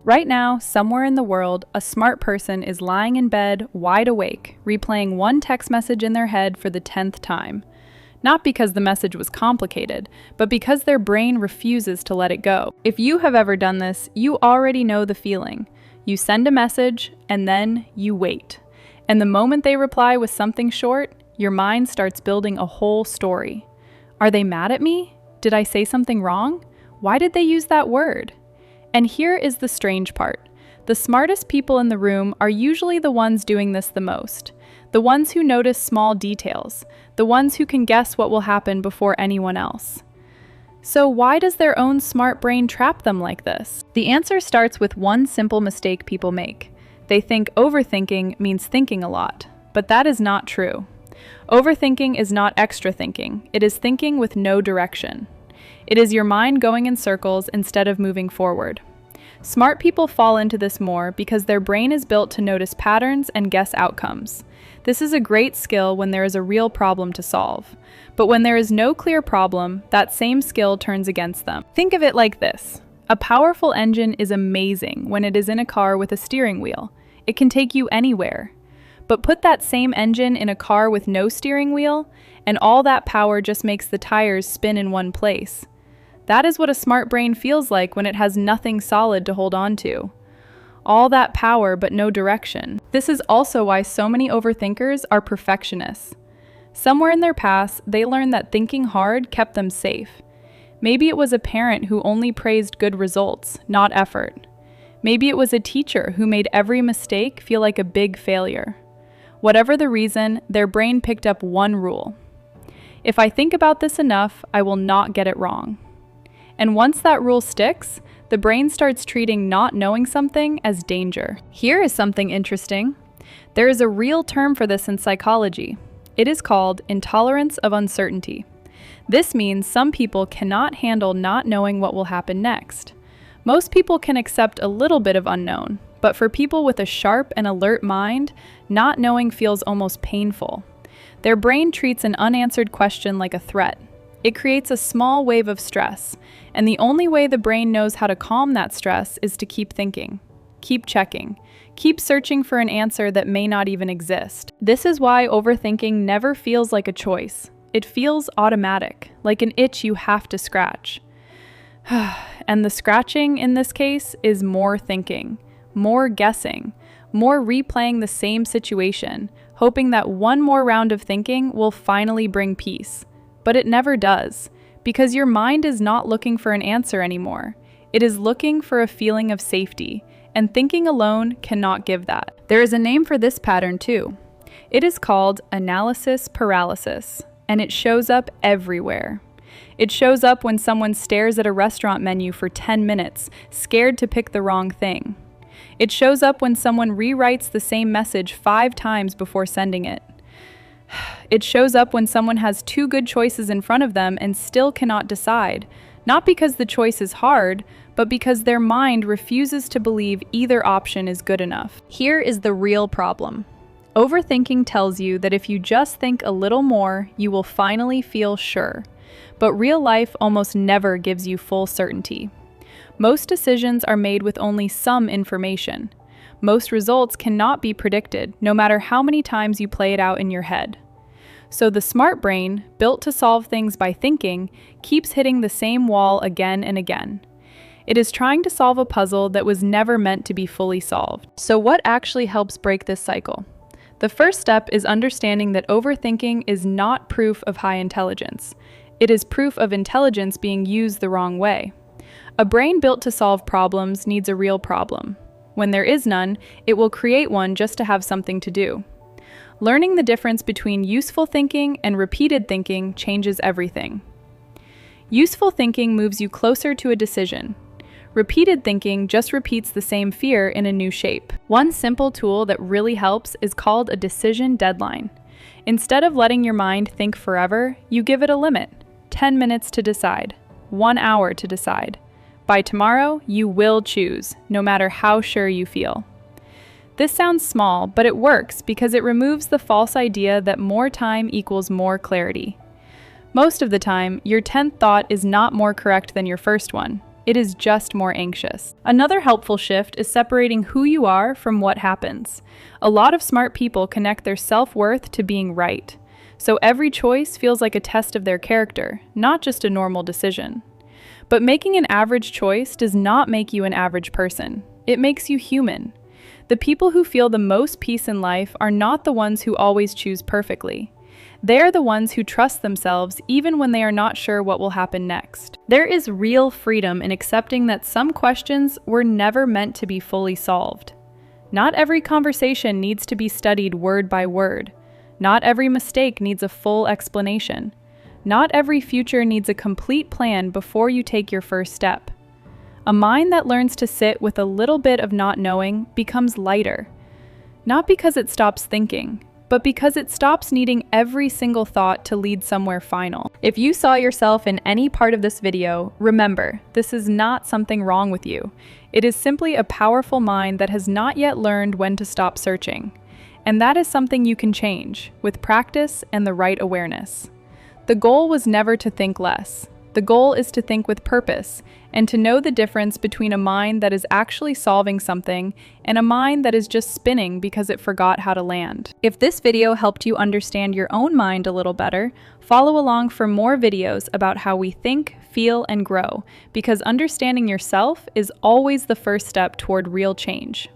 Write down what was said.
Right now, somewhere in the world, a smart person is lying in bed, wide awake, replaying one text message in their head for the 10th time. Not because the message was complicated, but because their brain refuses to let it go. If you have ever done this, you already know the feeling. You send a message, and then you wait. And the moment they reply with something short, your mind starts building a whole story. Are they mad at me? Did I say something wrong? Why did they use that word? And here is the strange part. The smartest people in the room are usually the ones doing this the most. The ones who notice small details. The ones who can guess what will happen before anyone else. So why does their own smart brain trap them like this? The answer starts with one simple mistake people make. They think overthinking means thinking a lot, but that is not true. Overthinking is not extra thinking. It is thinking with no direction. It is your mind going in circles instead of moving forward. Smart people fall into this more because their brain is built to notice patterns and guess outcomes. This is a great skill when there is a real problem to solve. But when there is no clear problem, that same skill turns against them. Think of it like this. A powerful engine is amazing when it is in a car with a steering wheel. It can take you anywhere. But put that same engine in a car with no steering wheel, and all that power just makes the tires spin in one place. That is what a smart brain feels like when it has nothing solid to hold on to. All that power but no direction. This is also why so many overthinkers are perfectionists. Somewhere in their past, they learned that thinking hard kept them safe. Maybe it was a parent who only praised good results, not effort. Maybe it was a teacher who made every mistake feel like a big failure. Whatever the reason, their brain picked up one rule. If I think about this enough, I will not get it wrong. And once that rule sticks, the brain starts treating not knowing something as danger. Here is something interesting. There is a real term for this in psychology. It is called intolerance of uncertainty. This means some people cannot handle not knowing what will happen next. Most people can accept a little bit of unknown, but for people with a sharp and alert mind, not knowing feels almost painful. Their brain treats an unanswered question like a threat. It creates a small wave of stress, and the only way the brain knows how to calm that stress is to keep thinking, keep checking, keep searching for an answer that may not even exist. This is why overthinking never feels like a choice. It feels automatic, like an itch you have to scratch. And the scratching in this case is more thinking, more guessing, more replaying the same situation, hoping that one more round of thinking will finally bring peace. But it never does, because your mind is not looking for an answer anymore. It is looking for a feeling of safety, and thinking alone cannot give that. There is a name for this pattern too. It is called analysis paralysis, and it shows up everywhere. It shows up when someone stares at a restaurant menu for 10 minutes, scared to pick the wrong thing. It shows up when someone rewrites the same message 5 times before sending it. It shows up when someone has 2 good choices in front of them and still cannot decide, not because the choice is hard, but because their mind refuses to believe either option is good enough. Here is the real problem. Overthinking tells you that if you just think a little more, you will finally feel sure. But real life almost never gives you full certainty. Most decisions are made with only some information. Most results cannot be predicted, no matter how many times you play it out in your head. So the smart brain, built to solve things by thinking, keeps hitting the same wall again and again. It is trying to solve a puzzle that was never meant to be fully solved. So what actually helps break this cycle? The first step is understanding that overthinking is not proof of high intelligence. It is proof of intelligence being used the wrong way. A brain built to solve problems needs a real problem. When there is none, it will create one just to have something to do. Learning the difference between useful thinking and repeated thinking changes everything. Useful thinking moves you closer to a decision. Repeated thinking just repeats the same fear in a new shape. One simple tool that really helps is called a decision deadline. Instead of letting your mind think forever, you give it a limit. 10 minutes to decide. 1 hour to decide. By tomorrow, you will choose, no matter how sure you feel. This sounds small, but it works because it removes the false idea that more time equals more clarity. Most of the time, your 10th thought is not more correct than your first one. It is just more anxious. Another helpful shift is separating who you are from what happens. A lot of smart people connect their self-worth to being right. So every choice feels like a test of their character, not just a normal decision. But making an average choice does not make you an average person. It makes you human. The people who feel the most peace in life are not the ones who always choose perfectly. They are the ones who trust themselves even when they are not sure what will happen next. There is real freedom in accepting that some questions were never meant to be fully solved. Not every conversation needs to be studied word by word. Not every mistake needs a full explanation. Not every future needs a complete plan before you take your first step. A mind that learns to sit with a little bit of not knowing becomes lighter. Not because it stops thinking, but because it stops needing every single thought to lead somewhere final. If you saw yourself in any part of this video, remember, this is not something wrong with you. It is simply a powerful mind that has not yet learned when to stop searching. And that is something you can change, with practice and the right awareness. The goal was never to think less. The goal is to think with purpose, and to know the difference between a mind that is actually solving something and a mind that is just spinning because it forgot how to land. If this video helped you understand your own mind a little better, follow along for more videos about how we think, feel, and grow, because understanding yourself is always the first step toward real change.